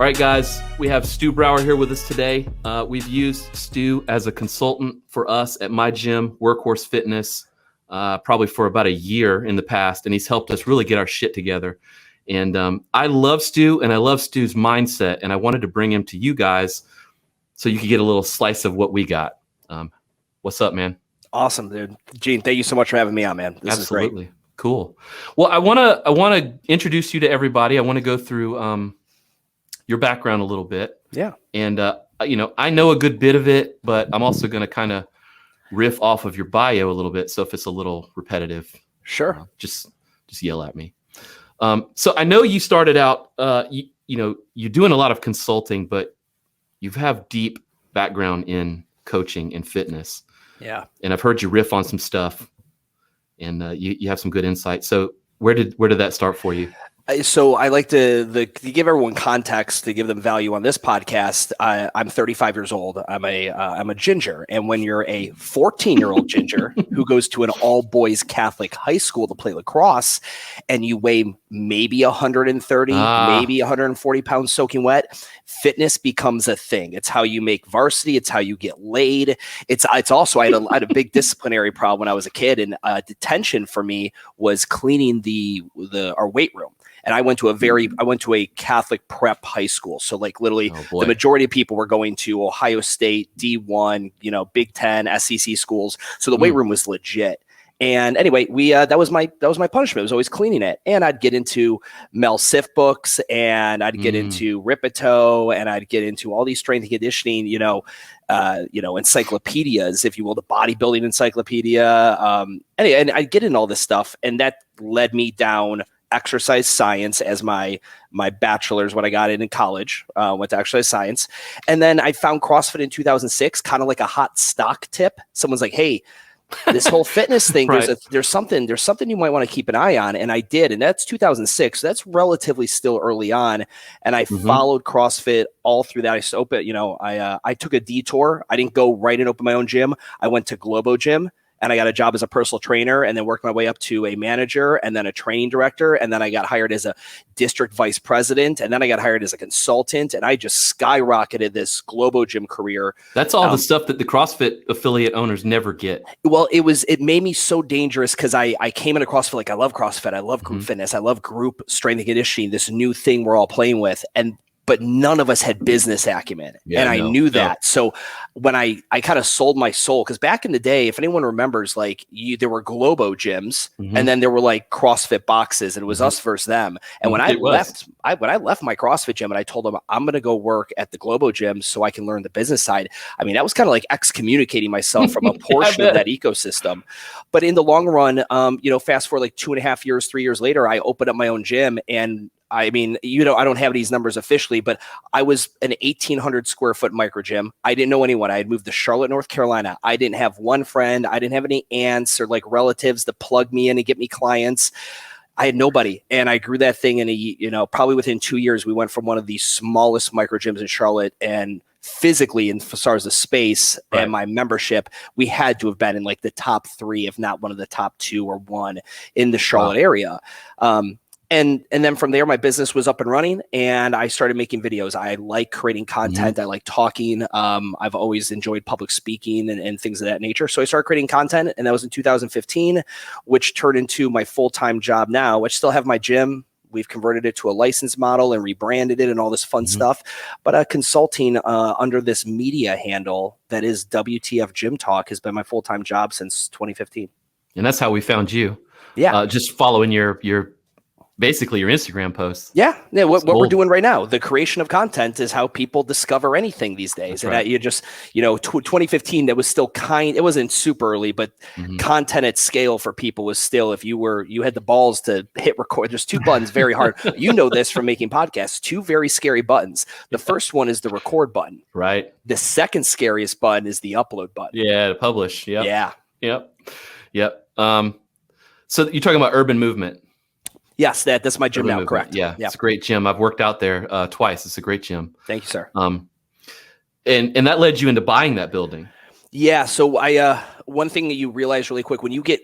All right, guys, we have Stu Brauer here with us today. We've used Stu as a consultant for us at my gym, Workhorse Fitness, probably for about a year in the past, and he's helped us really get our shit together. And I love Stu, and I love Stu's mindset, and I wanted to bring him to you guys so you could get a little slice of what we got. What's up, man? Awesome, dude. Gene, thank you so much for having me on, man. This Absolutely. is great. Cool. Well, I want to introduce you to everybody. I want to go through your background a little bit. Yeah. And, I know a good bit of it, but I'm also going to kind of riff off of your bio a little bit. So if it's a little repetitive, sure, just yell at me. So I know you started out, you're doing a lot of consulting, but you have deep background in coaching and fitness. Yeah. And I've heard you riff on some stuff, and you have some good insight. So where did that start for you? So I like to give everyone context, to give them value on this podcast. I'm 35 years old. I'm a ginger. And when you're a 14-year-old ginger who goes to an all-boys Catholic high school to play lacrosse, and you weigh maybe 130, maybe 140 pounds soaking wet, fitness becomes a thing. It's how you make varsity. It's how you get laid. It's also, I had a big disciplinary problem when I was a kid, and detention for me was cleaning our weight room. And I went to a Catholic prep high school. So like literally the majority of people were going to Ohio State, D1, Big Ten, SEC schools. So the weight room was legit. And anyway, that was my punishment. It was always cleaning it. And I'd get into Mel Siff books, and I'd get into Ripito, and I'd get into all these strength and conditioning, encyclopedias, if you will, the bodybuilding encyclopedia. And I'd get in all this stuff, and that led me down exercise science as my bachelor's when I got in college. Went to exercise science. And then I found CrossFit in 2006, kind of like a hot stock tip. Someone's like, hey, this whole fitness thing, right. there's something you might want to keep an eye on. And I did. And that's 2006. So that's relatively still early on. And I followed CrossFit all through that. I just opened, I took a detour. I didn't go right and open my own gym. I went to Globo-gym, and I got a job as a personal trainer, and then worked my way up to a manager, and then a training director. And then I got hired as a district vice president. And then I got hired as a consultant, and I just skyrocketed this Globo-gym career. That's all the stuff that the CrossFit affiliate owners never get. Well, it made me so dangerous, because I came into CrossFit like, I love CrossFit. I love group fitness. I love group strength and conditioning, this new thing we're all playing with. But none of us had business acumen. And I knew that. So when I kind of sold my soul, because back in the day, if anyone remembers, there were Globo gyms, and then there were like CrossFit boxes, and it was us versus them. And when I left my CrossFit gym, and I told them I'm going to go work at the Globo gym so I can learn the business side, I mean, that was kind of like excommunicating myself from a portion of that ecosystem. But in the long run, fast forward like 2.5 years, 3 years later, I opened up my own gym. And I mean, I don't have these numbers officially, but I was an 1,800 square foot micro gym. I didn't know anyone. I had moved to Charlotte, North Carolina. I didn't have one friend. I didn't have any aunts or like relatives to plug me in and get me clients. I had nobody. And I grew that thing. And, probably within 2 years, we went from one of the smallest micro gyms in Charlotte, and physically, and as far as the space and my membership, we had to have been in like the top 3, if not one of the top 2 or 1 in the Charlotte area. And then from there, my business was up and running, and I started making videos. I like creating content. I like talking. I've always enjoyed public speaking and things of that nature. So I started creating content, and that was in 2015, which turned into my full-time job now, which still have my gym. We've converted it to a license model and rebranded it and all this fun stuff. But consulting under this media handle that is WTF Gymtalk has been my full-time job since 2015. And that's how we found you. Yeah. Just following basically your Instagram posts. Yeah. What we're doing right now, the creation of content is how people discover anything these days. That's and right. You just, 2015, that was still it wasn't super early, but content at scale for people was still, if you had the balls to hit record, there's 2 buttons, very hard. You know this from making podcasts, 2 very scary buttons. The first one is the record button. Right. The second scariest button is the upload button. Yeah. To publish. Yep. Yeah. Yep. So you're talking about Urban Movement. Yes, that's my gym Urban now, Movement. correct. Yeah, it's a great gym. I've worked out there twice. It's a great gym. Thank you, sir. And that led you into buying that building. Yeah. So one thing that you realize really quick, when you get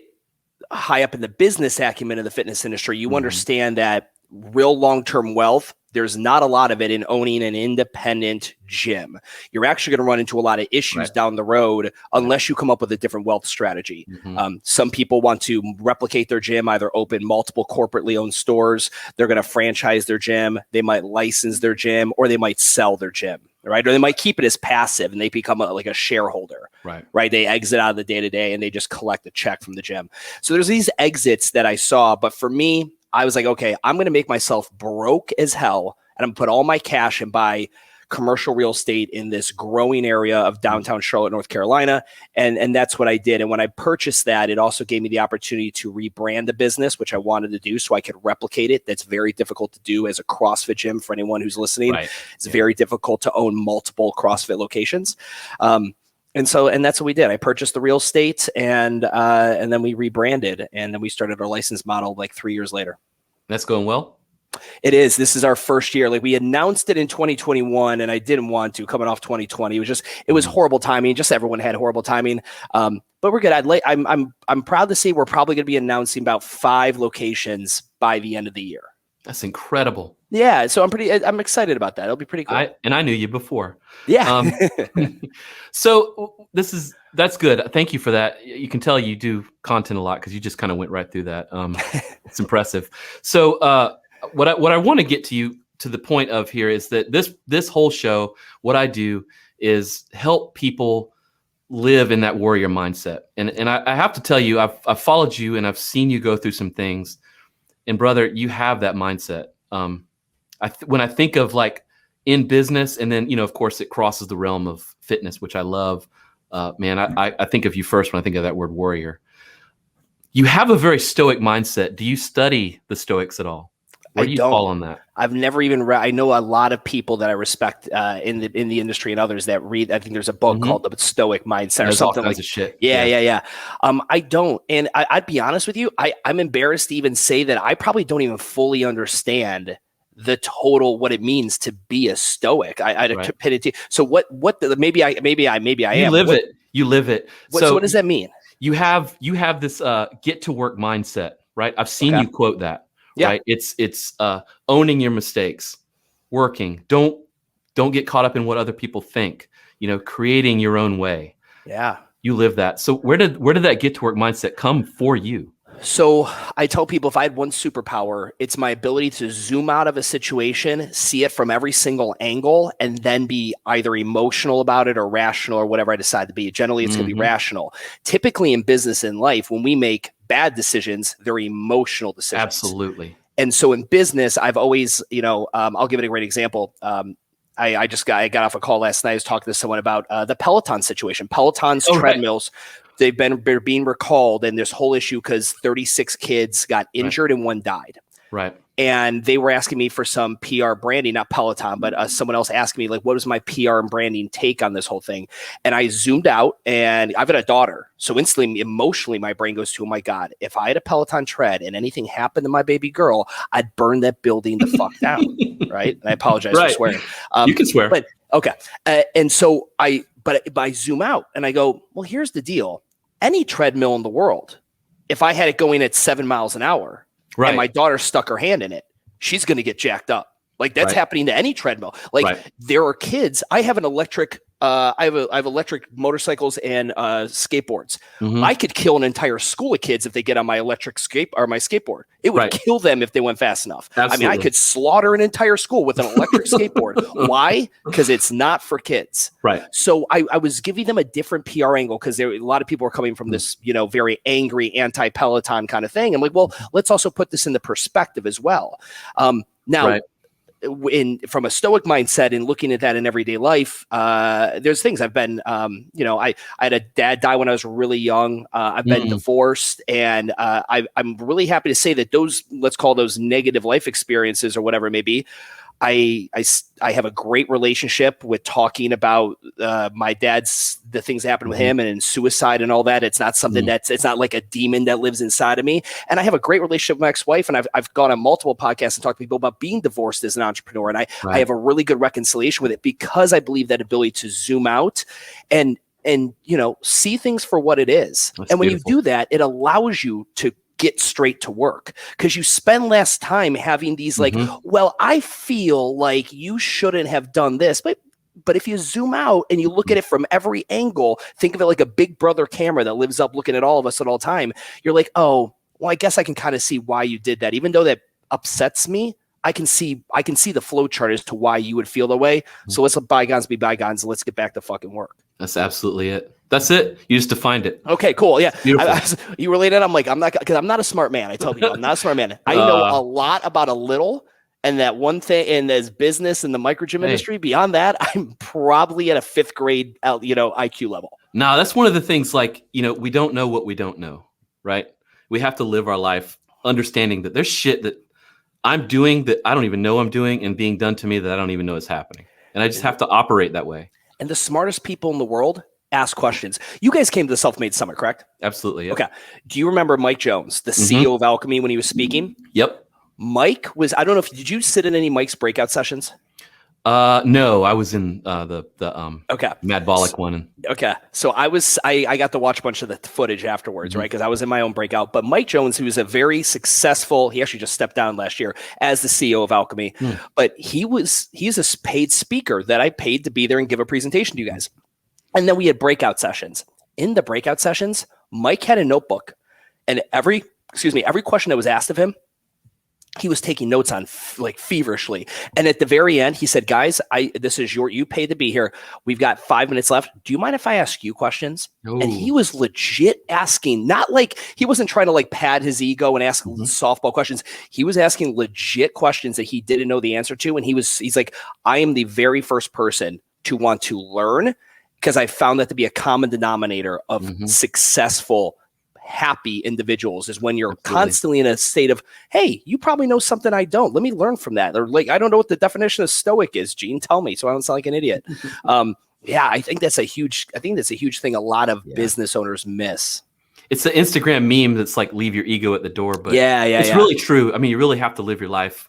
high up in the business acumen of the fitness industry, you understand that real long-term wealth There's not a lot of it in owning an independent gym. You're actually going to run into a lot of issues down the road unless you come up with a different wealth strategy. Some people want to replicate their gym, either open multiple corporately owned stores. They're going to franchise their gym. They might license their gym, or they might sell their gym. Right. Or they might keep it as passive and they become like a shareholder. Right. They exit out of the day to day and they just collect a check from the gym. So there's these exits that I saw. But for me, I was like, okay, I'm going to make myself broke as hell. And I'm going to put all my cash and buy commercial real estate in this growing area of downtown Charlotte, North Carolina. And that's what I did. And when I purchased that, it also gave me the opportunity to rebrand the business, which I wanted to do so I could replicate it. That's very difficult to do as a CrossFit gym for anyone who's listening. It's very difficult to own multiple CrossFit locations. And that's what we did. I purchased the real estate and then we rebranded, and then we started our license model like 3 years later. That's going well. It is. This is our first year. Like, we announced it in 2021 and I didn't want to, coming off 2020. It was horrible timing. Just everyone had horrible timing. But we're good. I'm proud to say we're probably going to be announcing about 5 locations by the end of the year. That's incredible. Yeah. So I'm excited about that. It'll be pretty cool. I knew you before. Yeah. So that's good. Thank you for that. You can tell you do content a lot because you just kind of went right through that. It's impressive. So, what I want to get to the point of here is that this whole show, what I do is help people live in that warrior mindset. And I have to tell you, I've followed you and I've seen you go through some things, and brother, you have that mindset. When I think of like in business, and then, of course it crosses the realm of fitness, which I love, man, I think of you first when I think of that word warrior. You have a very stoic mindset. Do you study the Stoics at all? Where do you fall on that? I've never even read. I know a lot of people that I respect in the industry and others that read. I think there's a book called The Stoic Mindset or something like that. Shit. Yeah. I don't, and I'd be honest with you. I'm embarrassed to even say that I probably don't even fully understand the total what it means to be a Stoic. So maybe I am. You live it. So what does that mean? You have this get to work mindset, right? I've seen you quote that. Yeah. Right. It's owning your mistakes, working. Don't get caught up in what other people think, creating your own way. Yeah. You live that. So where did that get to work mindset come for you? So I tell people, if I had one superpower, it's my ability to zoom out of a situation, see it from every single angle, and then be either emotional about it or rational or whatever I decide to be. Generally, it's going to be rational. Typically in business and life, when we make bad decisions, they're emotional decisions. Absolutely. And so in business, I've always, I'll give it a great example. I got off a call last night. I was talking to someone about the Peloton situation. Peloton's treadmills. They've been being recalled, and this whole issue because 36 kids got injured and one died. Right. And they were asking me for some PR branding, not Peloton, but someone else asked me, like, what was my PR and branding take on this whole thing? And I zoomed out, and I've got a daughter. So instantly, emotionally, my brain goes to, oh my God, if I had a Peloton tread and anything happened to my baby girl, I'd burn that building the fuck down. Right. And I apologize for swearing. You can swear. But okay. And so I zoom out and I go, well, here's the deal. Any treadmill in the world, if I had it going at 7 miles an hour, and my daughter stuck her hand in it, she's going to get jacked up. Like that's happening to any treadmill. Like there are kids. I have an electric. I have electric motorcycles and skateboards. I could kill an entire school of kids if they get on my electric my skateboard. It would kill them if they went fast enough. Absolutely. I mean, I could slaughter an entire school with an electric skateboard. Why? Because it's not for kids. Right. So I was giving them a different PR angle because a lot of people are coming from this, very angry anti-Peloton kind of thing. I'm like, well, let's also put this in the perspective as well. Now. From a Stoic mindset and looking at that in everyday life, there's things I've been, I had a dad die when I was really young. I've been divorced, and I'm really happy to say that those, let's call those negative life experiences or whatever it may be, I have a great relationship with talking about my dad's, the things that happened with him and suicide and all that. It's not something it's not like a demon that lives inside of me. And I have a great relationship with my ex-wife, and I've gone on multiple podcasts and talked to people about being divorced as an entrepreneur. And I have a really good reconciliation with it because I believe that ability to zoom out and see things for what it is. That's and when beautiful. You do that, it allows you to get straight to work because you spend less time having these like, well, I feel like you shouldn't have done this, but if you zoom out and you look at it from every angle, think of it like a big brother camera that lives up looking at all of us at all time. You're like, oh, well, I guess I can kind of see why you did that. Even though that upsets me, I can see the flow chart as to why you would feel the way. So let's let bygones be bygones. And let's get back to fucking work. That's absolutely it. That's it. You just defined it. Okay, cool. Yeah. You related. I'm like, I'm not, because I'm not a smart man. I tell you, I'm not a smart man. I know a lot about a little. And that one thing in this business in the micro gym industry, beyond that, I'm probably at a 5th grade, IQ level. No, that's one of the things, like, we don't know what we don't know, right? We have to live our life understanding that there's shit that I'm doing that I don't even know I'm doing and being done to me that I don't even know is happening. And I just have to operate that way. And the smartest people in the world ask questions. You guys came to the Self-Made Summit, correct? Absolutely. Yep. Okay. Do you remember Mike Jones, the CEO of Alchemy, when he was speaking? Yep. Mike was, I don't know did you sit in any Mike's breakout sessions? No, I was in the Mad Bollock one. Okay. So I got to watch a bunch of the footage afterwards, right? Because I was in my own breakout. But Mike Jones, who was a very successful, he actually just stepped down last year as the CEO of Alchemy. But he's a paid speaker that I paid to be there and give a presentation to you guys. And then we had breakout sessions. In the breakout sessions, Mike had a notebook, and every question that was asked of him, he was taking notes on like feverishly. And at the very end, he said, guys, you paid to be here. We've got 5 minutes left. Do you mind if I ask you questions? Ooh. And he was legit asking, not like he wasn't trying to like pad his ego and ask softball questions. He was asking legit questions that he didn't know the answer to. And he's like, I am the very first person to want to learn, because I found that to be a common denominator of successful, happy individuals is when you're constantly in a state of, hey, you probably know something I don't. Let me learn from that. Or like, I don't know what the definition of stoic is. Gene, tell me so I don't sound like an idiot. I think that's a huge thing a lot of business owners miss. It's the Instagram meme that's like, leave your ego at the door. But it's really true. I mean, you really have to live your life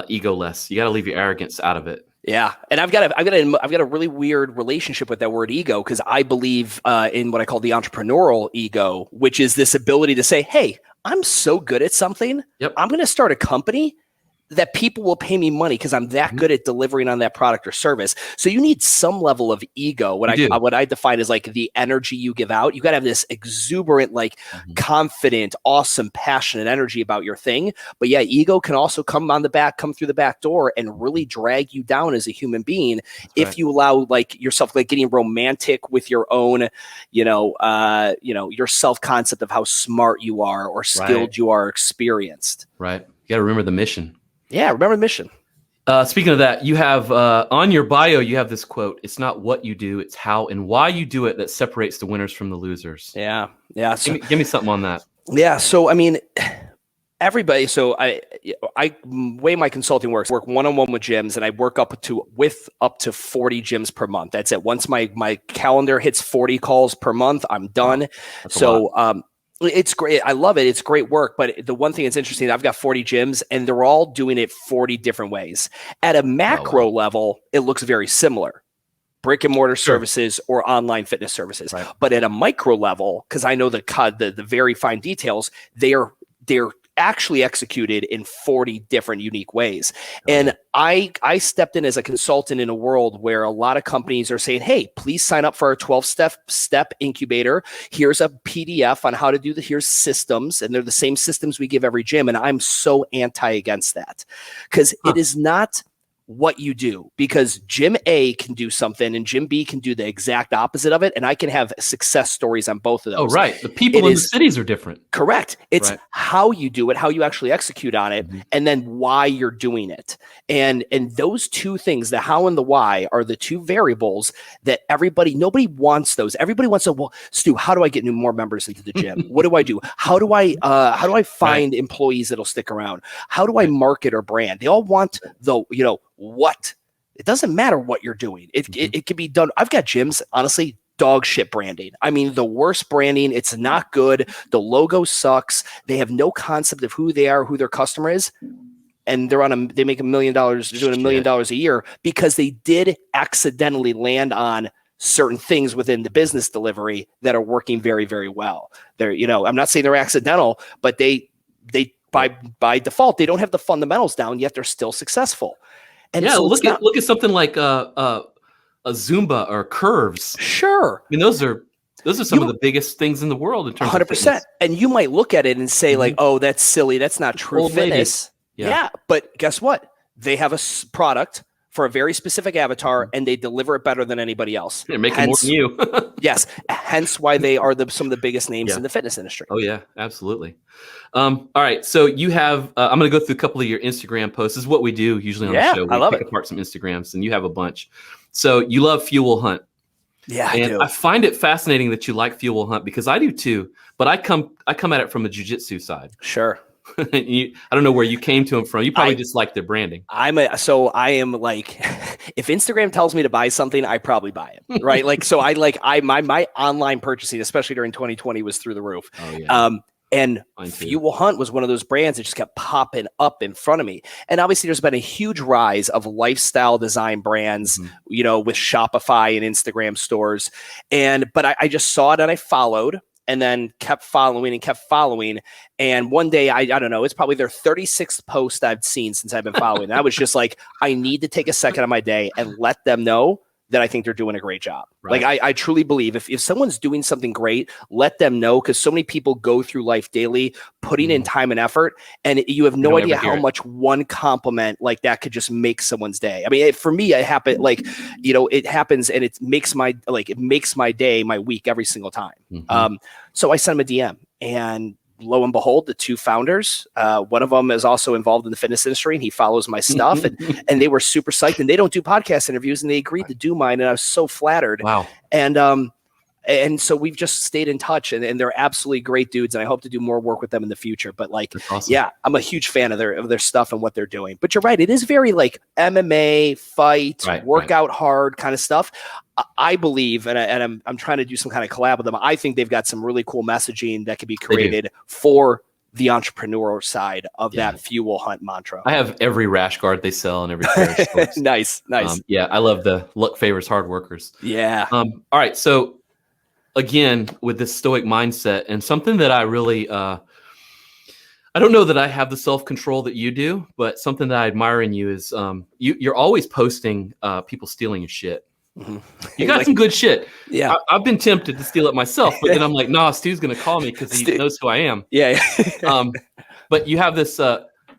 ego-less. You got to leave your arrogance out of it. Yeah. And I've got a really weird relationship with that word ego, because I believe in what I call the entrepreneurial ego, which is this ability to say, hey, I'm so good at something. Yep. I'm going to start a company that people will pay me money because I'm that good at delivering on that product or service. So you need some level of ego. What I define as like the energy you give out. You got to have this exuberant, like confident, awesome, passionate energy about your thing. But yeah, ego can also come through the back door and really drag you down as a human being. If you allow like yourself, like getting romantic with your own, your self-concept of how smart you are or skilled you are, experienced. Right. You got to remember the mission. Yeah, remember the mission. Speaking of that, you have on your bio, you have this quote: "It's not what you do, it's how and why you do it that separates the winners from the losers." Yeah. So, give me something on that. Yeah. So, I mean, everybody. So I way my consulting work one-on-one with gyms, and I work up to 40 gyms per month. That's it. Once my calendar hits 40 calls per month, I'm done. So, it's great. I love it. It's great work. But the one thing that's interesting, I've got 40 gyms and they're all doing it 40 different ways. At a macro level, it looks very similar. Brick and mortar services or online fitness services. Right. But at a micro level, because I know the very fine details, they're actually executed in 40 different unique ways. And I stepped in as a consultant in a world where a lot of companies are saying, hey, please sign up for our 12-step incubator. Here's a PDF on how to do here's systems. And they're the same systems we give every gym. And I'm so against that, because it is not what you do, because gym A can do something and gym B can do the exact opposite of it. And I can have success stories on both of those. Oh, right. The people in the cities are different. Correct. It's how you do it, how you actually execute on it, and then why you're doing it. And those two things, the how and the why, are the two variables that nobody wants those. Everybody wants to, well, Stu, how do I get more members into the gym? What do I do? How do I find employees that'll stick around? How do I market or brand? They all want what? It doesn't matter what you're doing. It can be done. I've got gyms, honestly, dog shit branding. I mean, the worst branding. It's not good. The logo sucks. They have no concept of who they are, who their customer is. And they make $1 million, they're doing $1 million a year because they did accidentally land on certain things within the business delivery that are working very, very well. They're, I'm not saying they're accidental, but they by default, they don't have the fundamentals down yet. They're still successful. And yeah, so look at something like a Zumba or curves. Sure. I mean, those are some of the biggest things in the world in terms 100%. Of fitness. And you might look at it and say like, oh, that's silly. That's not true fitness. Yeah. But guess what? They have a product for a very specific avatar, and they deliver it better than anybody else. They're making more than you. Yes. Hence why they are some of the biggest names in the fitness industry. Oh, yeah, absolutely. All right. So you have, I'm going to go through a couple of your Instagram posts. This is what we do usually on the show. We pick apart some Instagrams, and you have a bunch. So you love Fuel Hunt. Yeah, and I do. I find it fascinating that you like Fuel Hunt because I do too, but I come at it from a jiu-jitsu side. Sure. I don't know where you came to them from. You probably just like their branding. I am like, if Instagram tells me to buy something, I probably buy it. Right. Like, so my online purchasing, especially during 2020, was through the roof. Oh, yeah. And Fuel Hunt was one of those brands that just kept popping up in front of me. And obviously there's been a huge rise of lifestyle design brands, with Shopify and Instagram stores. But I just saw it and I followed, and then kept following. And one day, I don't know, it's probably their 36th post I've seen since I've been following. And I was just like, I need to take a second of my day and let them know that I think they're doing a great job. Right. Like I truly believe if someone's doing something great, let them know, because so many people go through life daily putting in time and effort, and you have no idea how much one compliment like that could just make someone's day. I mean, for me, it happened it happens, and it makes my day, my week every single time. So I sent them a DM, and lo and behold, the two founders, one of them is also involved in the fitness industry, and he follows my stuff, and they were super psyched, and they don't do podcast interviews, and they agreed to do mine. And I was so flattered. Wow. And so we've just stayed in touch, and they're absolutely great dudes. And I hope to do more work with them in the future. But awesome. Yeah, I'm a huge fan of their stuff and what they're doing. But you're right. It is very like MMA, fight, workout hard kind of stuff. I believe, and I'm trying to do some kind of collab with them. I think they've got some really cool messaging that can be created for the entrepreneur side of that Fuel Hunt mantra. I have every rash guard they sell in every pair of shorts. Nice. I love the luck favors hard workers. Yeah. All right. So again, with this stoic mindset, and something that I really, I don't know that I have the self-control that you do, but something that I admire in you is you're always posting people stealing your shit. You got some good shit. Yeah. I've been tempted to steal it myself, but then I'm like, nah, Stu's going to call me because he knows who I am. Yeah. But you have this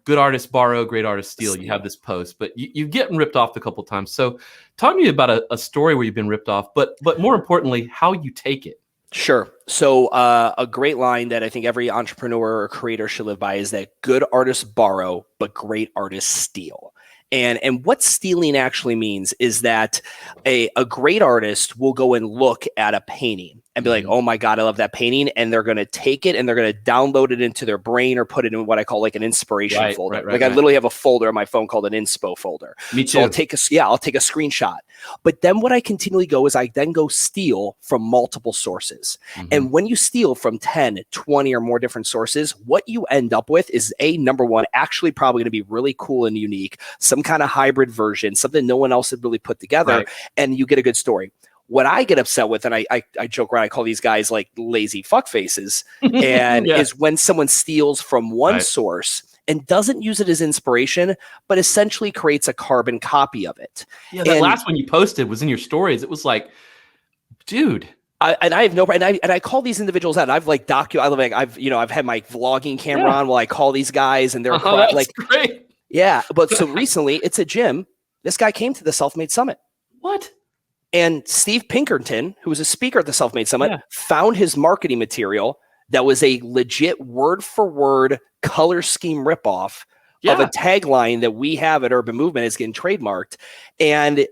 good artist borrow, great artist steal. You have this post, but you're getting ripped off a couple times. So talk to me about a story where you've been ripped off, but more importantly, how you take it. Sure. So a great line that I think every entrepreneur or creator should live by is that good artists borrow, but great artists steal. And what stealing actually means is that a great artist will go and look at a painting and be like, oh my God, I love that painting. And they're going to take it and they're going to download it into their brain or put it in what I call like an inspiration folder. I literally have a folder on my phone called an inspo folder. Me too. So I'll take a screenshot. But then what I continually go is I then go steal from multiple sources. And when you steal from 10, 20 or more different sources, what you end up with is number one, actually probably going to be really cool and unique, some kind of hybrid version, something no one else had really put together, and you get a good story. What I get upset with, and I joke around, I call these guys like lazy fuck faces, and is when someone steals from one source and doesn't use it as inspiration, but essentially creates a carbon copy of it. Yeah, that last one you posted was in your stories. It was like, dude. I have no, and I call these individuals out. I've like I've had my vlogging camera on while I call these guys, and they're that's great. Yeah, but so recently it's a gym. This guy came to the Self-Made Summit. What? And Steve Pinkerton, who was a speaker at the Self-Made Summit, found his marketing material that was a legit word-for-word color scheme ripoff of a tagline that we have at Urban Movement is getting trademarked. And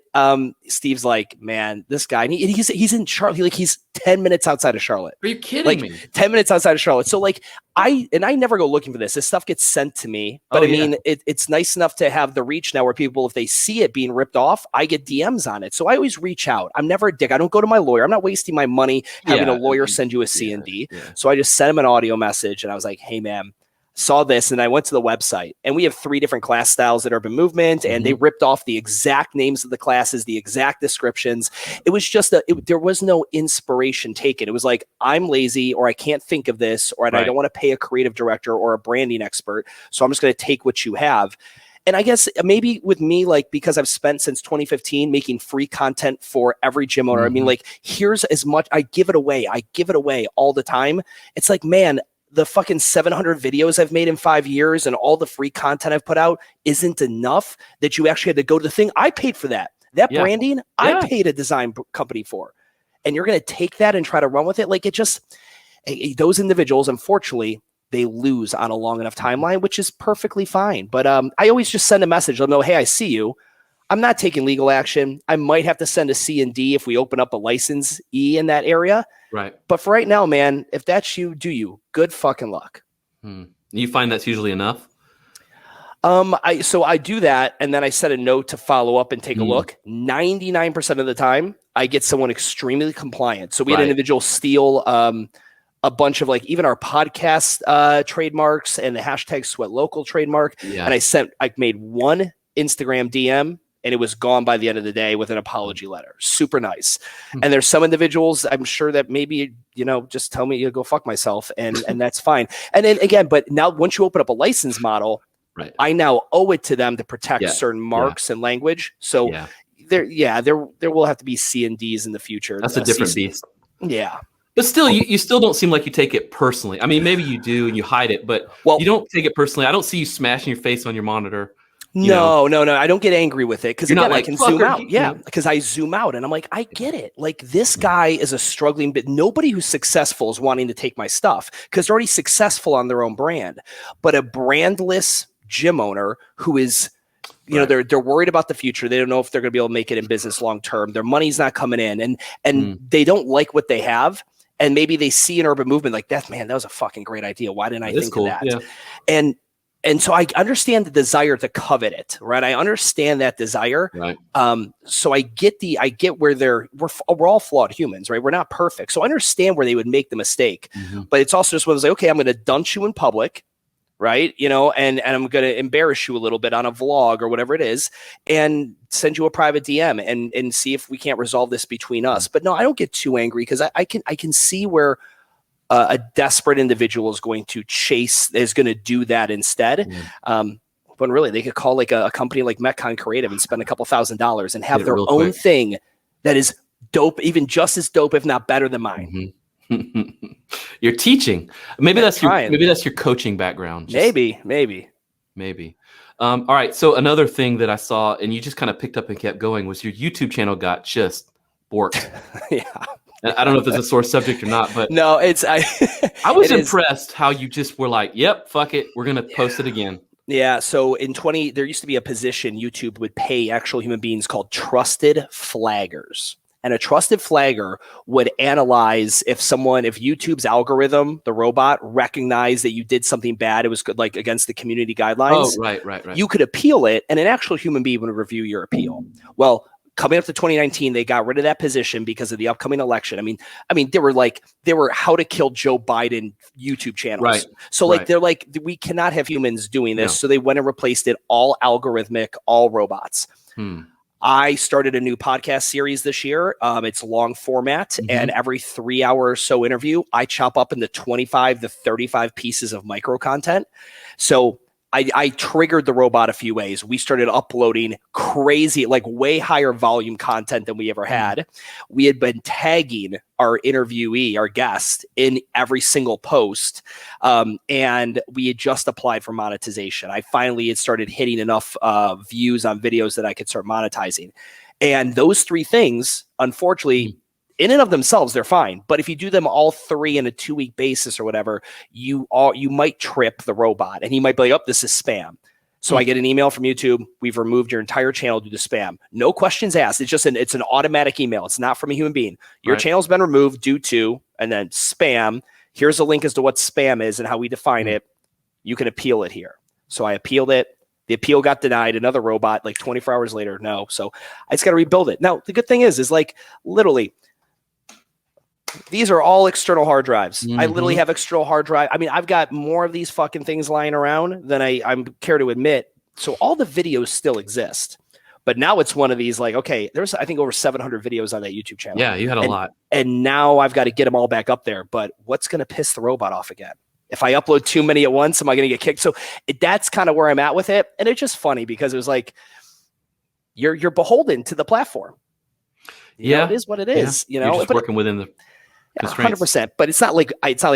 Steve's like, man, this guy, and he's in Charlotte. He's 10 minutes outside of Charlotte. Are you kidding me? 10 minutes outside of Charlotte. So I never go looking for this. This stuff gets sent to me. But mean, it's nice enough to have the reach now where people, if they see it being ripped off, I get DMs on it. So I always reach out. I'm never a dick. I don't go to my lawyer. I'm not wasting my money having a lawyer send you a C&D. So I just sent him an audio message and I was like, hey man, saw this, and I went to the website, and we have 3 different class styles at Urban Movement, and they ripped off the exact names of the classes, the exact descriptions. It was just there was no inspiration taken. It was like, I'm lazy, or I can't think of this, or I don't want to pay a creative director or a branding expert, so I'm just going to take what you have. And I guess maybe with me, like, because I've spent since 2015 making free content for every gym owner. I mean, like, here's as much, I give it away all the time. It's like, man, the fucking 700 videos I've made in 5 years and all the free content I've put out isn't enough that you actually had to go to the thing. I paid for that. That branding, I paid a design company for. And you're going to take that and try to run with it. Like, it just, those individuals, unfortunately, they lose on a long enough timeline, which is perfectly fine. But I always just send a message. Let them know, hey, I see you. I'm not taking legal action. I might have to send a C&D if we open up a license E in that area. Right. But for right now, man, if that's you, do you. Good fucking luck. You find that's usually enough? So I do that, and then I set a note to follow up and take a look. 99% of the time, I get someone extremely compliant. So we had an individual steal a bunch of, like, even our podcast trademarks and the hashtag Sweat Local trademark. And I made one Instagram DM, and it was gone by the end of the day with an apology letter. Super nice. And there's some individuals, I'm sure, that maybe, just tell me you go fuck myself, and that's fine. And then again, but now once you open up a license model, I now owe it to them to protect certain marks and language. So there will have to be C&Ds in the future. That's a different beast. Yeah. But still, you still don't seem like you take it personally. I mean, maybe you do and you hide it, but you don't take it personally. I don't see you smashing your face on your monitor. No. I don't get angry with it because again, I can zoom out. Yeah, because I zoom out and I'm like, I get it. Like, this guy is a struggling, but nobody who's successful is wanting to take my stuff because they're already successful on their own brand. But a brandless gym owner who is, they're worried about the future. They don't know if they're going to be able to make it in business long term. Their money's not coming in, and they don't like what they have. And maybe they see an Urban Movement like that. Man, that was a fucking great idea. Why didn't I think of that? Yeah. And so I understand the desire to covet it, right? I understand that desire. Right. So I get where we're all flawed humans, right? We're not perfect. So I understand where they would make the mistake. But it's also just one of those, like, okay, I'm going to dunce you in public, right? And I'm going to embarrass you a little bit on a vlog or whatever it is, and send you a private DM and see if we can't resolve this between us. But no, I don't get too angry because I can see where a desperate individual is going to do that instead. When really they could call like a company like Metcon Creative and spend a couple $1,000s and have their own thing that is dope, even just as dope, if not better than mine. You're teaching. Maybe that's your coaching background. Maybe. All right. So another thing that I saw, and you just kind of picked up and kept going, was your YouTube channel got just borked. And I don't know if it's a sore subject or not, but no, I was impressed how you just were like, yep, fuck it. We're going to post it again. Yeah. So there used to be a position YouTube would pay actual human beings called trusted flaggers. And a trusted flagger would analyze if YouTube's algorithm, the robot, recognized that you did something bad, it was good, like against the community guidelines. Oh, right. You could appeal it, and an actual human being would review your appeal. Well, coming up to 2019, they got rid of that position because of the upcoming election. I mean, there were how to kill Joe Biden YouTube channels. Right. So they're like, we cannot have humans doing this. No. So they went and replaced it all algorithmic, all robots. I started a new podcast series this year. It's long format, and every 3 hour or so interview, I chop up into 25 to 35 pieces of micro content. So I triggered the robot a few ways. We started uploading crazy, like way higher volume content than we ever had. We had been tagging our interviewee, our guest, in every single post. And we had just applied for monetization. I finally had started hitting enough views on videos that I could start monetizing. And those 3 things, unfortunately, in and of themselves, they're fine. But if you do them all 3 in a 2-week basis or whatever, you might trip the robot, and he might be like, "Oh, this is spam." So I get an email from YouTube. We've removed your entire channel due to spam. No questions asked. It's just it's an automatic email. It's not from a human being. Your channel's been removed due to, and then spam. Here's a link as to what spam is and how we define it. You can appeal it here. So I appealed it. The appeal got denied. Another robot, like 24 hours later, no. So I just got to rebuild it. Now, the good thing is like literally, These are all external hard drives. I literally Mm-hmm. have external hard drive. I mean, I've got more of these fucking things lying around than I'm care to admit. So all the videos still exist. But now it's one of these like, okay, there's, I think, over 700 videos on that YouTube channel. Yeah, you had a lot. And now I've got to get them all back up there. But what's going to piss the robot off again? If I upload too many at once, am I going to get kicked? So that's kind of where I'm at with it. And it's just funny because it was like, you're beholden to the platform. You know, it is what it is. You know, you're just working within the constraints. 100%. But it's not like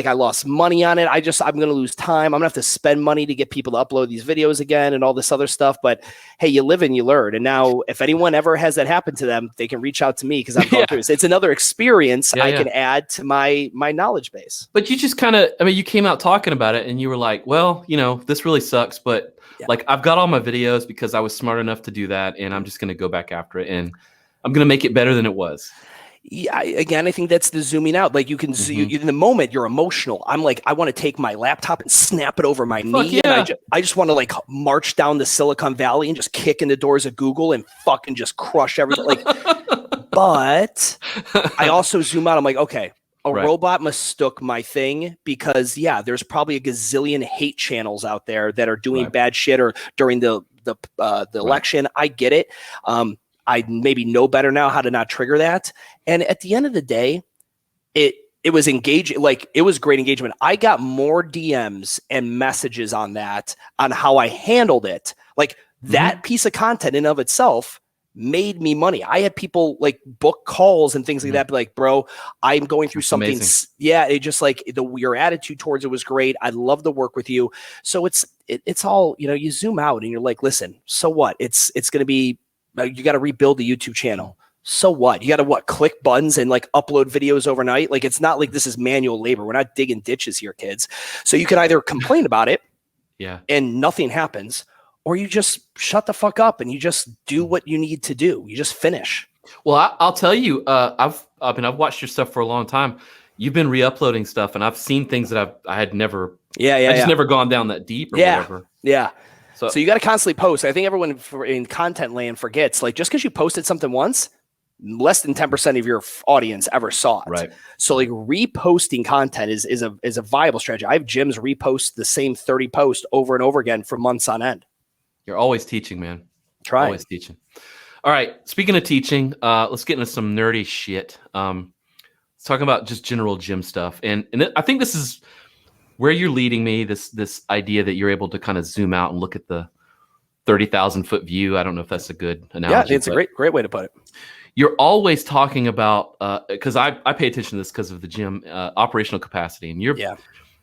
I lost money on it. I'm going to lose time. I'm going to have to spend money to get people to upload these videos again and all this other stuff. But hey, you live and you learn. And now if anyone ever has that happen to them, they can reach out to me because I'm going through this. It's another experience I can add to my knowledge base. But you just kind of, I mean, you came out talking about it and you were like, well, you know, this really sucks, but like I've got all my videos because I was smart enough to do that. And I'm just going to go back after it. And I'm going to make it better than it was. Yeah, again, I think that's the zooming out. Like you can see in the moment you're emotional. I'm like, I want to take my laptop and snap it over my knee. Yeah. And I just want to like march down the Silicon Valley and just kick in the doors of Google and fucking just crush everything. Like, but I also zoom out. I'm like, okay, a robot mistook my thing because there's probably a gazillion hate channels out there that are doing bad shit or during the election. I get it. I maybe know better now how to not trigger that. And at the end of the day, it was engaging. Like it was great engagement. I got more DMs and messages on that, on how I handled it. Like that piece of content in of itself made me money. I had people like book calls and things like that. Be like, bro, I'm going through something. Amazing. Yeah. It just like your attitude towards it was great. I love to work with you. So it's all, you know, you zoom out and you're like, listen, so what? It's going to be, you got to rebuild the YouTube channel. So what? You got to click buttons and like upload videos overnight. Like it's not like this is manual labor. We're not digging ditches here, kids. So you can either complain about it, and nothing happens, or you just shut the fuck up and you just do what you need to do. You just finish. Well, I'll tell you, I've watched your stuff for a long time. You've been re-uploading stuff, and I've seen things that I had never. I just never gone down that deep or whatever. Yeah. So you got to constantly post. I think everyone in content land forgets, like just because you posted something once, less than 10% of your audience ever saw it. Right. So like reposting content is a viable strategy. I have gyms repost the same 30 posts over and over again for months on end. You're always teaching, man. Try. Always teaching. All right. Speaking of teaching, let's get into some nerdy shit. Let's talk about just general gym stuff. And I think this is where you're leading me, this idea that you're able to kind of zoom out and look at the 30,000 foot view. I don't know if that's a good analogy. Yeah, it's a great way to put it. You're always talking about, because I pay attention to this because of the gym, operational capacity. And you're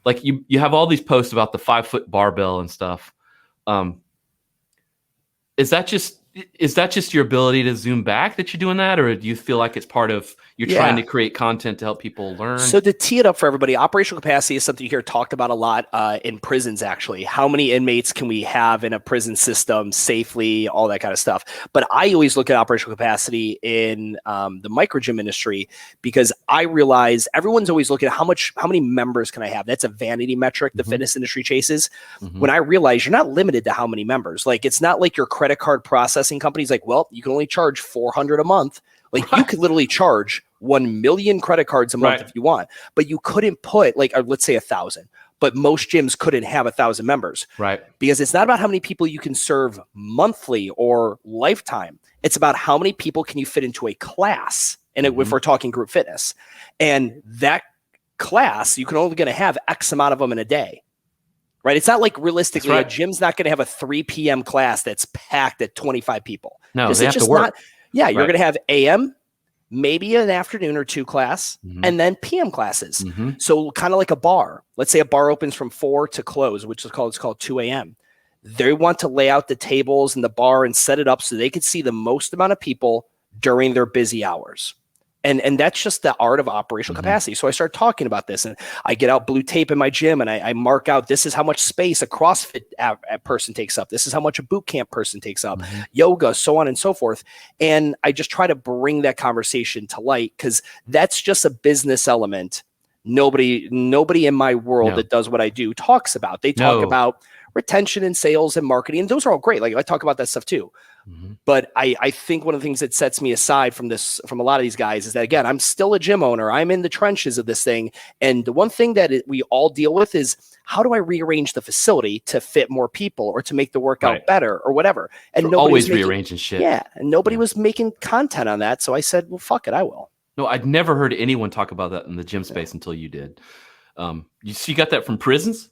like, you have all these posts about the 5 foot barbell and stuff. Is that just your ability to zoom back that you're doing that? Or do you feel like it's part of, you're trying to create content to help people learn? So to tee it up for everybody, operational capacity is something you hear talked about a lot in prisons, actually. How many inmates can we have in a prison system safely, all that kind of stuff. But I always look at operational capacity in the micro gym industry because I realize everyone's always looking at how many members can I have? That's a vanity metric the fitness industry chases. When I realize you're not limited to how many members. Like it's not like your credit card processing company's like, well, you can only charge $400 a month. Like you could literally charge 1 million credit cards a month if you want, but you couldn't put like, let's say 1,000, but most gyms couldn't have 1,000 members, right? Because it's not about how many people you can serve monthly or lifetime. It's about how many people can you fit into a class. And if we're talking group fitness, and that class, you can only going to have X amount of them in a day. Right. It's not like realistically a gym's not going to have a 3 p.m. class that's packed at 25 people. No, they have to work. You're going to have AM, maybe an afternoon or 2 class, and then PM classes. So kind of like a bar. Let's say a bar opens from 4 to close, which is called 2 a.m. They want to lay out the tables in the bar and set it up so they could see the most amount of people during their busy hours. And that's just the art of operational capacity. So I start talking about this, and I get out blue tape in my gym, and I mark out, this is how much space a CrossFit person takes up. This is how much a boot camp person takes up, yoga, so on and so forth. And I just try to bring that conversation to light because that's just a business element. Nobody in my world that does what I do talks about. They talk about retention and sales and marketing. And those are all great. Like I talk about that stuff too. But I think one of the things that sets me aside from a lot of these guys is that, again, I'm still a gym owner. I'm in the trenches of this thing. And the one thing that we all deal with is, how do I rearrange the facility to fit more people or to make the workout better or whatever? And nobody always rearranging shit. Yeah. And nobody was making content on that. So I said, well, fuck it, I will. No, I'd never heard anyone talk about that in the gym space until you did. You got that from prisons?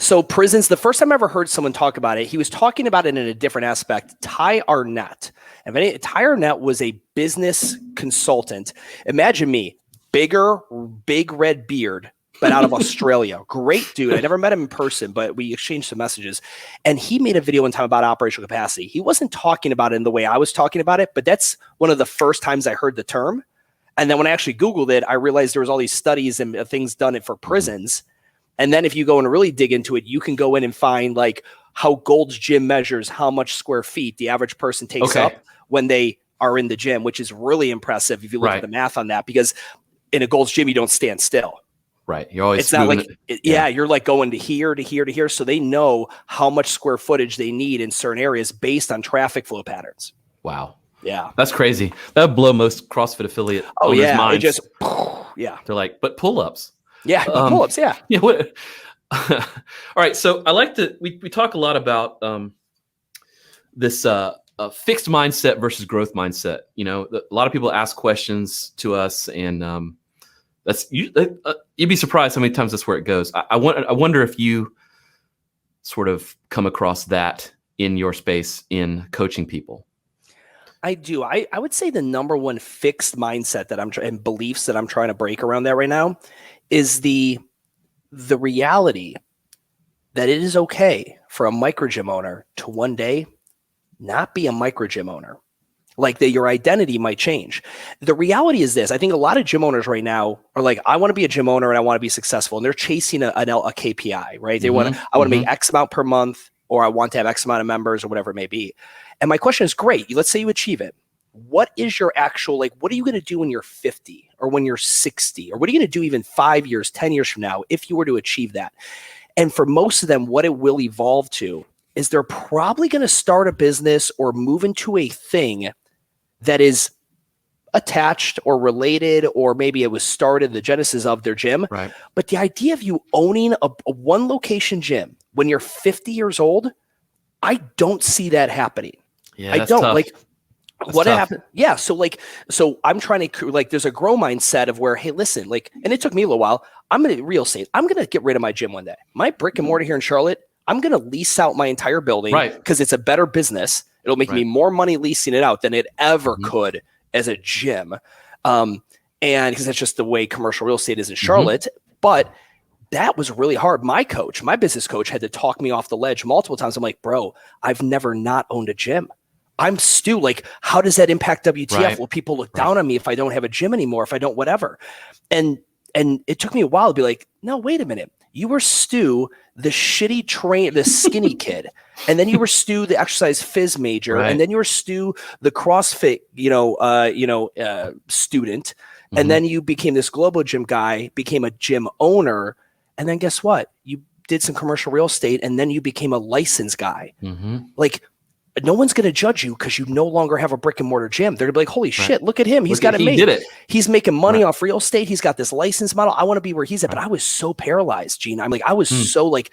So prisons, the first time I ever heard someone talk about it, he was talking about it in a different aspect. Ty Arnett. Ty Arnett was a business consultant. Imagine me, big red beard, but out of Australia. Great dude. I never met him in person, but we exchanged some messages. And he made a video one time about operational capacity. He wasn't talking about it in the way I was talking about it, but that's one of the first times I heard the term. And then when I actually Googled it, I realized there was all these studies and things done for prisons. And then if you go and really dig into it, you can go in and find like how Gold's Gym measures how much square feet the average person takes up when they are in the gym, which is really impressive if you look at the math on that, because in a Gold's Gym, you don't stand still. Right. You're always, it's not like, you're like going to here to here to here. So they know how much square footage they need in certain areas based on traffic flow patterns. Wow. Yeah. That's crazy. That would blow most CrossFit affiliate owners' minds. It just, yeah. They're like, but pull-ups. Yeah, pull-ups, yeah. Yeah. What? All right. So I like to, we talk a lot about this fixed mindset versus growth mindset. You know, a lot of people ask questions to us, and you'd be surprised how many times that's where it goes. I wonder if you sort of come across that in your space in coaching people. I do. I would say the number one fixed mindset that and beliefs that I'm trying to break around that right now is the reality that it is okay for a micro gym owner to one day not be a micro gym owner. Like that your identity might change. The reality is this. I think a lot of gym owners right now are like, I want to be a gym owner and I want to be successful. And they're chasing a KPI, right? They want to, I want to make X amount per month, or I want to have X amount of members, or whatever it may be. And my question is, great. Let's say you achieve it. What is your actual, like, what are you going to do when you're 50 or when you're 60? Or what are you going to do even 5 years, 10 years from now if you were to achieve that? And for most of them, what it will evolve to is they're probably going to start a business or move into a thing that is attached or related, or maybe it was started the genesis of their gym. Right. But the idea of you owning a one location gym when you're 50 years old, I don't see that happening. Yeah, I don't. Tough. Like, that's what tough. happened? Yeah. So I'm trying to, like, there's a grow mindset of where, hey, listen, like, and it took me a little while. I'm going to real estate. I'm going to get rid of my gym one day. My brick and mortar here in Charlotte, I'm going to lease out my entire building, right? Because it's a better business. It'll make me more money leasing it out than it ever could as a gym. And because that's just the way commercial real estate is in Charlotte. But that was really hard. My business coach had to talk me off the ledge multiple times. I'm like, bro, I've never not owned a gym. I'm Stu. Like, how does that impact WTF? Right. Will people look down on me if I don't have a gym anymore, if I don't whatever? And it took me a while to be like, no, wait a minute. You were Stu, the the skinny kid. And then you were Stu, the exercise phys major. Right. And then you were Stu, the CrossFit, student. And then you became this Globo-gym guy, became a gym owner. And then guess what? You did some commercial real estate, and then you became a licensed guy. Like, no one's going to judge you because you no longer have a brick and mortar gym. They're going to be like, holy shit, look at him. He's got it made. Did it. He's making money off real estate. He's got this license model. I want to be where he's at. But I was so paralyzed, Gene. I'm like, I was so like,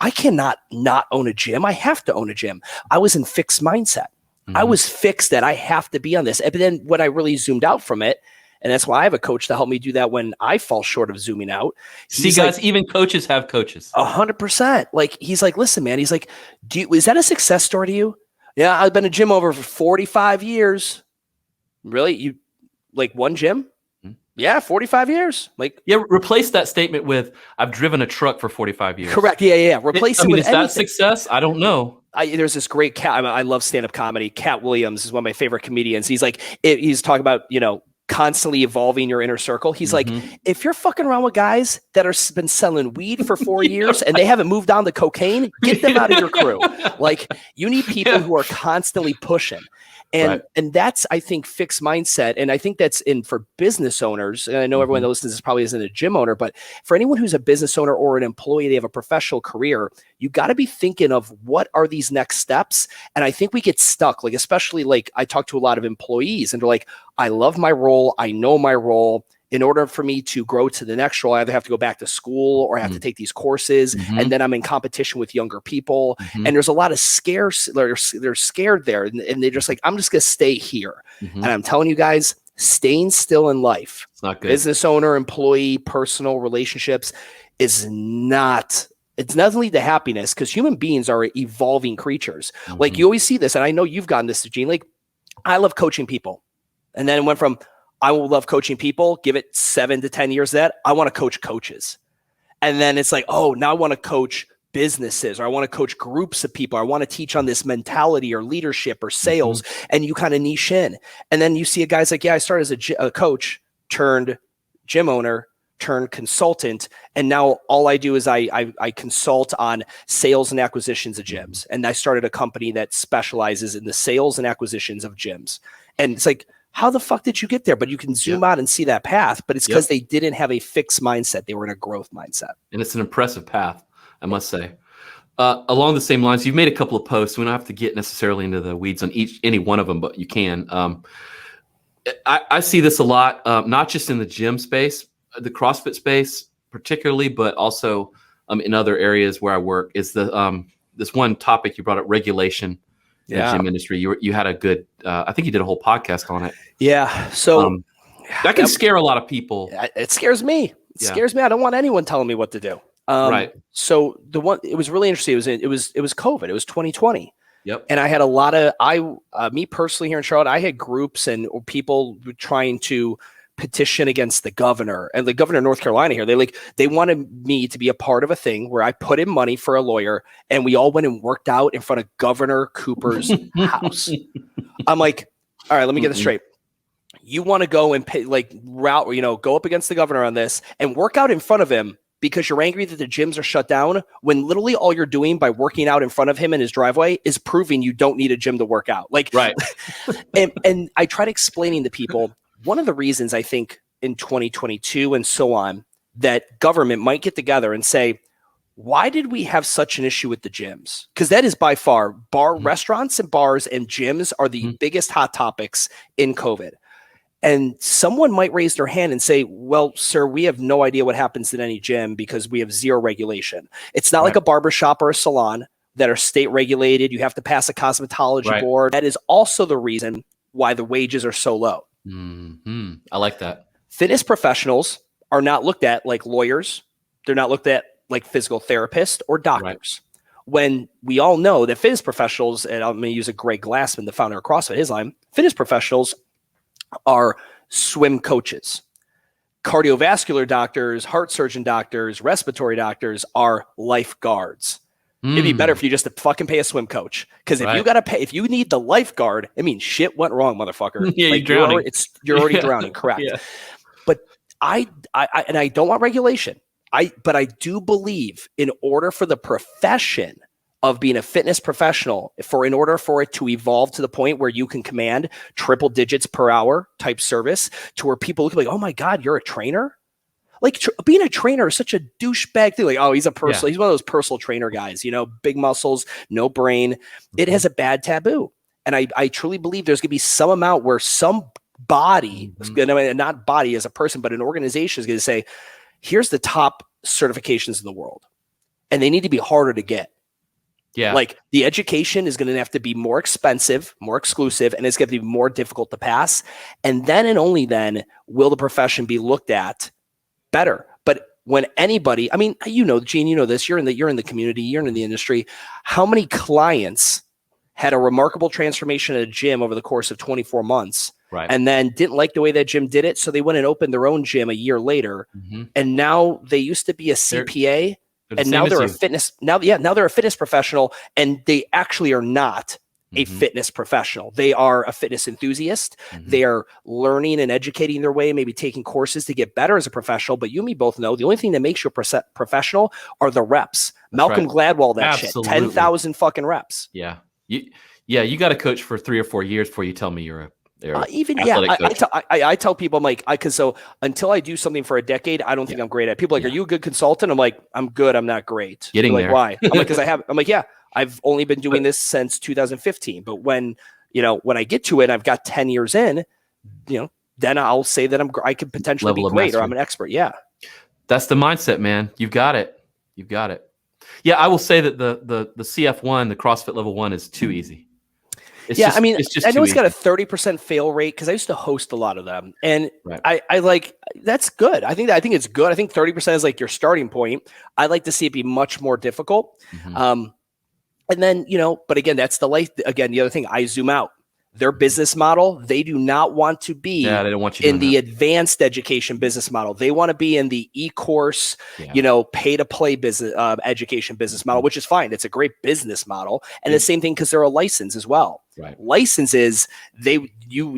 I cannot not own a gym. I have to own a gym. I was in fixed mindset. I was fixed that I have to be on this. But then when I really zoomed out from it, and that's why I have a coach to help me do that when I fall short of zooming out. See, guys, like, even coaches have coaches. 100%. Like, he's like, listen, man. He's like, is that a success story to you? Yeah, I've been a gym owner for 45 years. Really? You like one gym? Yeah, 45 years. Like, yeah, replace that statement with I've driven a truck for 45 years. Correct. Yeah. Replace it with anything. Is that success? I don't know. There's this great cat. I love stand-up comedy. Cat Williams is one of my favorite comedians. He's like, he's talking about, constantly evolving your inner circle. He's like, if you're fucking around with guys that are been selling weed for 4 years and they haven't moved on to cocaine, get them out of your crew. Like, you need people who are constantly pushing. And that's, I think, fixed mindset. And I think that's for business owners. And I know everyone that listens to this probably isn't a gym owner, but for anyone who's a business owner or an employee, they have a professional career, you got to be thinking of what are these next steps. And I think we get stuck, like, especially like I talk to a lot of employees and they're like, I love my role. I know my role. In order for me to grow to the next role, I either have to go back to school or I have to take these courses. And then I'm in competition with younger people. And there's a lot of they're scared there. And they're just like, I'm just going to stay here. And I'm telling you guys, staying still in life, it's not good. Business owner, employee, personal relationships it's doesn't lead to happiness because human beings are evolving creatures. Like you always see this. And I know you've gotten this, Gene. Like I love coaching people. And then it went from, I will love coaching people, give it 7 to 10 years that I want to coach coaches. And then it's like, oh, now I want to coach businesses or I want to coach groups of people. I want to teach on this mentality or leadership or sales. And you kind of niche in. And then you see a guy's like, yeah, I started as a coach turned gym owner, turned consultant. And now all I do is I consult on sales and acquisitions of gyms. And I started a company that specializes in the sales and acquisitions of gyms. And it's like, how the fuck did you get there? But you can zoom out and see that path, but it's because they didn't have a fixed mindset. They were in a growth mindset. And it's an impressive path, I must say. Along the same lines, you've made a couple of posts. We don't have to get necessarily into the weeds on any one of them, but you can. I see this a lot, not just in the gym space, the CrossFit space particularly, but also in other areas where I work is this one topic you brought up, regulation. In the gym industry, you had a good, I think you did a whole podcast on it. Yeah. So that can scare a lot of people. It scares me. It scares me. I don't want anyone telling me what to do. Right. So it was really interesting. It was COVID. It was 2020. Yep. And I had a lot of, me personally here in Charlotte, I had groups and people trying to petition against the governor and the governor of North Carolina here. They wanted me to be a part of a thing where I put in money for a lawyer and we all went and worked out in front of Governor Cooper's house. I'm like, all right, let me get this straight. You want to go and pay, go up against the governor on this and work out in front of him because you're angry that the gyms are shut down when literally all you're doing by working out in front of him in his driveway is proving you don't need a gym to work out. Right. and I tried explaining to people, one of the reasons I think in 2022 and so on, that government might get together and say, why did we have such an issue with the gyms? Because that is by far restaurants and bars and gyms are the biggest hot topics in COVID. And someone might raise their hand and say, well, sir, we have no idea what happens in any gym because we have zero regulation. It's not like a barbershop or a salon that are state regulated. You have to pass a cosmetology board. That is also the reason why the wages are so low. I like that. Fitness professionals are not looked at like lawyers. They're not looked at like physical therapists or doctors. When we all know that fitness professionals, and I'm going to use a Greg Glassman, the founder of CrossFit, his line, fitness professionals are swim coaches. Cardiovascular doctors, heart surgeon doctors, respiratory doctors are lifeguards. It'd be better if you just fucking pay a swim coach. Because if you got to pay, if you need the lifeguard, I mean, shit went wrong, motherfucker. You're already drowning. Correct. But I don't want regulation. But I do believe in order for the profession of being a fitness professional, in order for it to evolve to the point where you can command triple digits per hour type service to where people look like, oh my God, you're a trainer? Like being a trainer is such a douchebag thing. Like, oh, he's he's one of those personal trainer guys, big muscles, no brain. It has a bad taboo. And I truly believe there's going to be some amount where some body, not body as a person, but an organization is going to say, here's the top certifications in the world. And they need to be harder to get. Yeah. Like the education is going to have to be more expensive, more exclusive, and it's going to be more difficult to pass. And then and only then will the profession be looked at better. But when anybody, I mean, Gene, you know this, you're in the community, you're in the industry. How many clients had a remarkable transformation at a gym over the course of 24 months and then didn't like the way that gym did it? So they went and opened their own gym a year later. And now they used to be a CPA and now they're a fitness. Now they're a fitness professional and they actually are not a fitness professional. They are a fitness enthusiast. They are learning and educating their way, maybe taking courses to get better as a professional. But you and me both know the only thing that makes you a professional are the reps. Malcolm Gladwell, shit, 10,000 fucking reps. Yeah. You got to coach for 3 or 4 years before you tell me you're I tell people, I'm like, so until I do something for a decade, I don't think I'm great at it. People are like, are you a good consultant? I'm like, I'm good. I'm not great. Getting like, there. Why? I'm like, I'm like, yeah, I've only been doing this since 2015. But when I get to it, I've got 10 years in, then I'll say that I could potentially be great or I'm an expert. Yeah. That's the mindset, man. You've got it. Yeah. I will say that the CF1, the CrossFit level 1 is too easy. I know it's got a 30% fail rate because I used to host a lot of them, and I like that's good. I think it's good. I think 30% is like your starting point. I like to see it be much more difficult. And then but again, that's the other thing. I zoom out. Their business model, they do not want to be they don't want you in the advanced education business model. They want to be in the e-course, pay to play business education business model, which is fine. It's a great business model. And the same thing because they're a license as well. Right. Licenses, the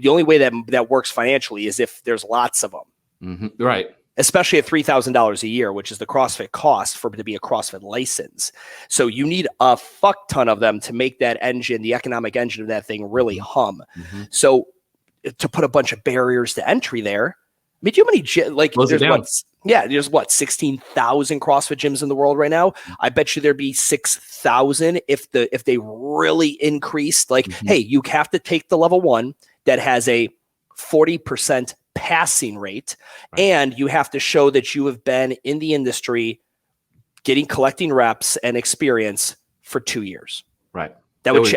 only way that works financially is if there's lots of them. Right. Especially at $3,000 a year, which is the CrossFit cost to be a CrossFit license. So you need a fuck ton of them to make that engine, the economic engine of that thing, really hum. So to put a bunch of barriers to entry there, I mean, do you know how many there's 16,000 CrossFit gyms in the world right now. I bet you there'd be 6,000 if they really increased. Hey, you have to take the level 1 that has a 40% passing rate, and you have to show that you have been in the industry collecting reps and experience for 2 years. Right. That would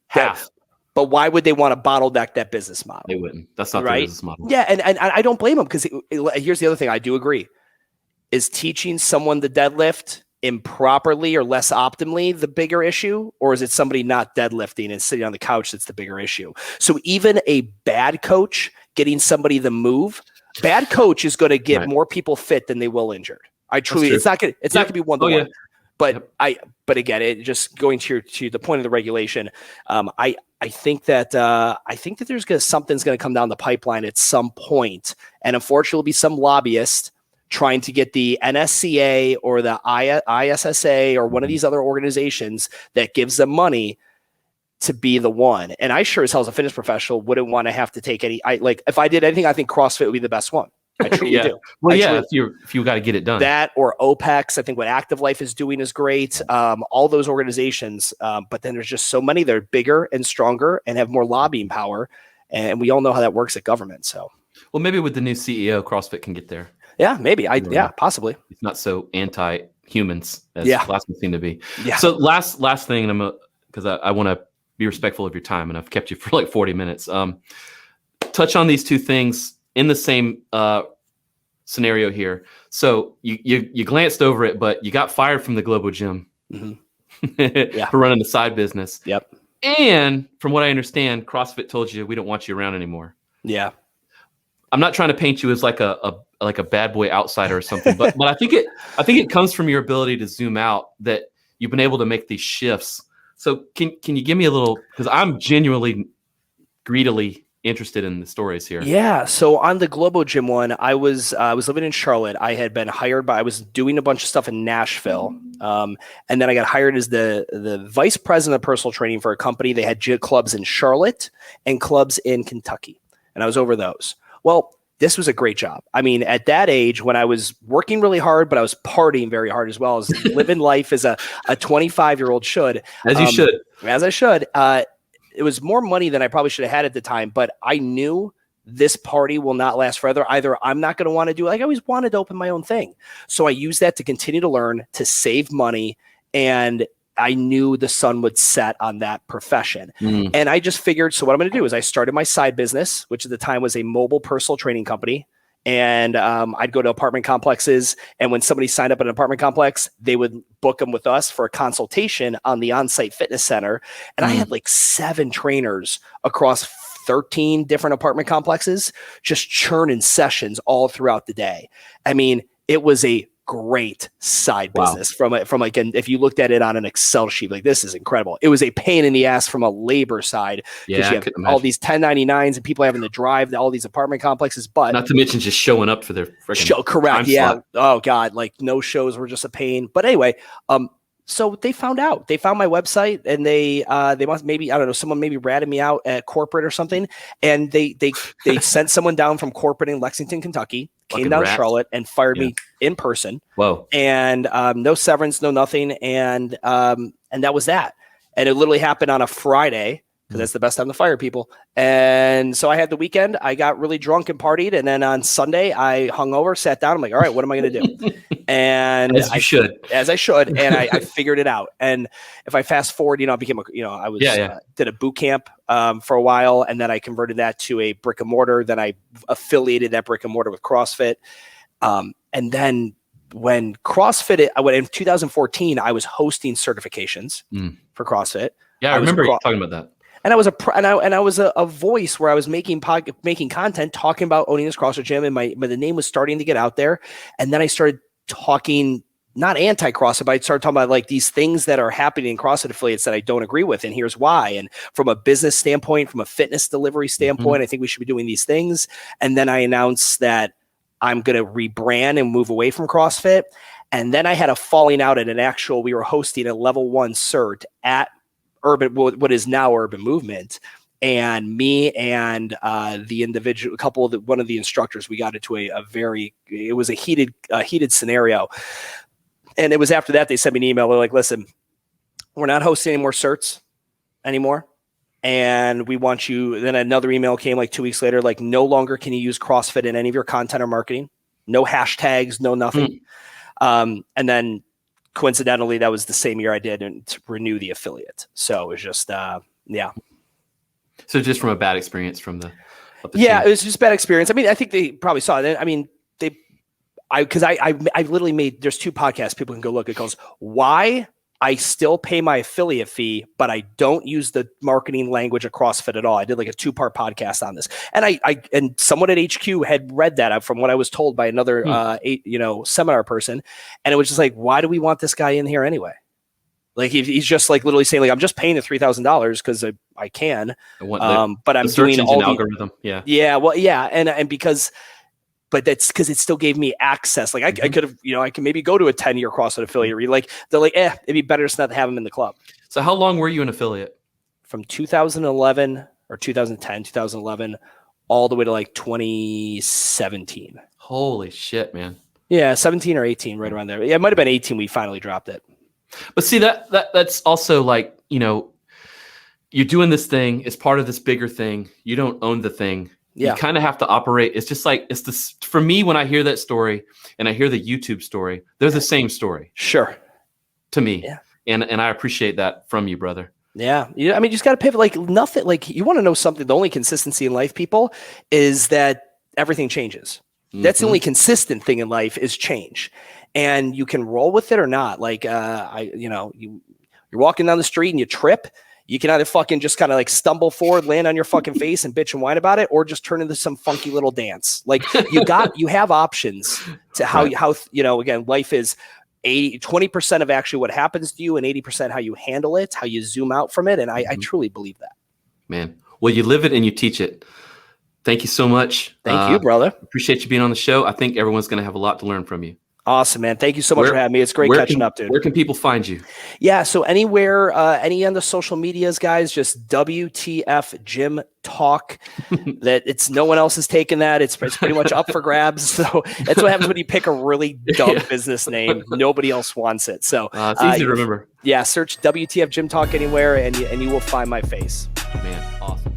half. But why would they want to bottleneck that business model? They wouldn't. That's not the business model. Yeah, and I don't blame them because here's the other thing I do agree. Is teaching someone the deadlift improperly or less optimally the bigger issue, or is it somebody not deadlifting and sitting on the couch that's the bigger issue? So even a bad coach getting somebody to move, bad coach is going to get more people fit than they will injured. It's not going to be one-to-one. But again, it just going to the point of the regulation. I think that something's going to come down the pipeline at some point, and unfortunately, will be some lobbyist trying to get the NSCA or the ISSA or one of these other organizations that gives them money to be the one. And I sure as hell as a fitness professional wouldn't want to have to take if I did anything, I think CrossFit would be the best one. I truly do. Well, if you got to get it done. That or OPEX, I think what Active Life is doing is great. All those organizations, but then there's just so many that are bigger and stronger and have more lobbying power. And we all know how that works at government. So, well, maybe with the new CEO, CrossFit can get there. Yeah, maybe. Possibly. It's not so anti-humans as last one seemed to be. Yeah. So last thing, and because I want to be respectful of your time, and I've kept you for like 40 minutes. Touch on these two things in the same scenario here. So you glanced over it, but you got fired from the Globo-gym for running the side business. Yep. And from what I understand, CrossFit told you we don't want you around anymore. Yeah. I'm not trying to paint you as like a bad boy outsider or something, but I think it comes from your ability to zoom out that you've been able to make these shifts. So can you give me a little, because I'm genuinely greedily interested in the stories here. Yeah. So on the Globo-gym one, I was living in Charlotte. I had been hired I was doing a bunch of stuff in Nashville. And then I got hired as the vice president of personal training for a company. They had clubs in Charlotte and clubs in Kentucky. And I was over those. Well, this was a great job. I mean, at that age when I was working really hard, but I was partying very hard as well, as living life as a 25-year-old should. As you should. As I should. It was more money than I probably should have had at the time, but I knew this party will not last forever. Either I'm not going to want to do it. Like I always wanted to open my own thing. So I used that to continue to learn, to save money, and I knew the sun would set on that profession. And I just figured, so what I'm going to do is I started my side business, which at the time was a mobile personal training company. And I'd go to apartment complexes. And when somebody signed up at an apartment complex, they would book them with us for a consultation on the on-site fitness center. And I had like 7 trainers across 13 different apartment complexes, just churning sessions all throughout the day. I mean, it was a great side business from if you looked at it on an Excel sheet, like this is incredible. It was a pain in the ass from a labor side because you have all these 1099s and people having to drive to all these apartment complexes, but not to mention just showing up for their freaking show. Correct. Yeah. Oh God. Like no shows were just a pain. But anyway, So they found out. They found my website, and they must, maybe, I don't know, someone maybe ratted me out at corporate or something, and they sent someone down from corporate in Lexington, Kentucky, came down to Charlotte, and fired me in person. Whoa! And no severance, no nothing, and that was that. And it literally happened on a Friday, because that's the best time to fire people. And so I had the weekend. I got really drunk and partied, and then on Sunday I hung over, sat down. I'm like, all right, what am I going to do? And as I should, and I figured it out. And if I fast forward, I became I was did a boot camp for a while, and then I converted that to a brick and mortar. Then I affiliated that brick and mortar with CrossFit, and then when CrossFit, in 2014, I was hosting certifications for CrossFit. Yeah, I remember you talking about that. And I was a voice where I was making content, talking about owning this CrossFit gym, and the name was starting to get out there. And then I started talking, not anti-CrossFit, but I started talking about like these things that are happening in CrossFit affiliates that I don't agree with, and here's why. And from a business standpoint, from a fitness delivery standpoint, I think we should be doing these things. And then I announced that I'm going to rebrand and move away from CrossFit. And then I had a falling out at we were hosting a level 1 cert at what is now Urban Movement, and me and the individual, one of the instructors, we got into it was a heated scenario. And it was after that they sent me an email. They're like, listen, we're not hosting any more certs anymore, and we want you. Then another email came like 2 weeks later, like, no longer can you use CrossFit in any of your content or marketing, no hashtags, no nothing. And then coincidentally, that was the same year I did to renew the affiliate. So it was just, So just from a bad experience from the it was just bad experience. I mean, I think they probably saw it. I mean, because I literally made, there's 2 podcasts people can go look at. It goes, why I still pay my affiliate fee, but I don't use the marketing language of CrossFit at all. I did like a 2-part podcast on this, and and someone at HQ had read that from what I was told by another seminar person, and it was just like, why do we want this guy in here anyway? Like he's just like literally saying like, I'm just paying the $3,000 because I can, but I'm doing all the algorithm. And because. But that's because it still gave me access. Like I could have, I can maybe go to a 10-year CrossFit affiliate. Like they're like, it'd be better just not to have them in the club. So how long were you an affiliate? From 2011 or 2011, all the way to like 2017. Holy shit, man. Yeah, 17 or 18, right around there. Yeah, it might have been 18. We finally dropped it. But see that's also like, you're doing this thing. It's part of this bigger thing. You don't own the thing. You kind of have to operate. It's just like, for me, when I hear that story and I hear the YouTube story, they're the same story. Sure. To me. Yeah. And I appreciate that from you, brother. Yeah. I mean, you just got to pivot. Like nothing, like you want to know something. The only consistency in life, people, is that everything changes. That's the only consistent thing in life is change. And you can roll with it or not. Like, you're walking down the street and you trip. You can either fucking just kind of like stumble forward, land on your fucking face and bitch and whine about it, or just turn into some funky little dance. Like you have options to how again, life is 20% of actually what happens to you and 80% how you handle it, how you zoom out from it. And I truly believe that. Man. Well, you live it and you teach it. Thank you so much. Thank you, brother. Appreciate you being on the show. I think everyone's going to have a lot to learn from you. Awesome, man. Thank you so much for having me. It's great catching up, dude. Where can people find you? Yeah, so anywhere, any on the social medias, guys, just WTF Gymtalk. That it's no one else is taking that. It's pretty much up for grabs. So that's what happens when you pick a really dumb business name. Nobody else wants it. So it's easy to remember. Yeah, search WTF Gymtalk anywhere, and you will find my face. Man, awesome.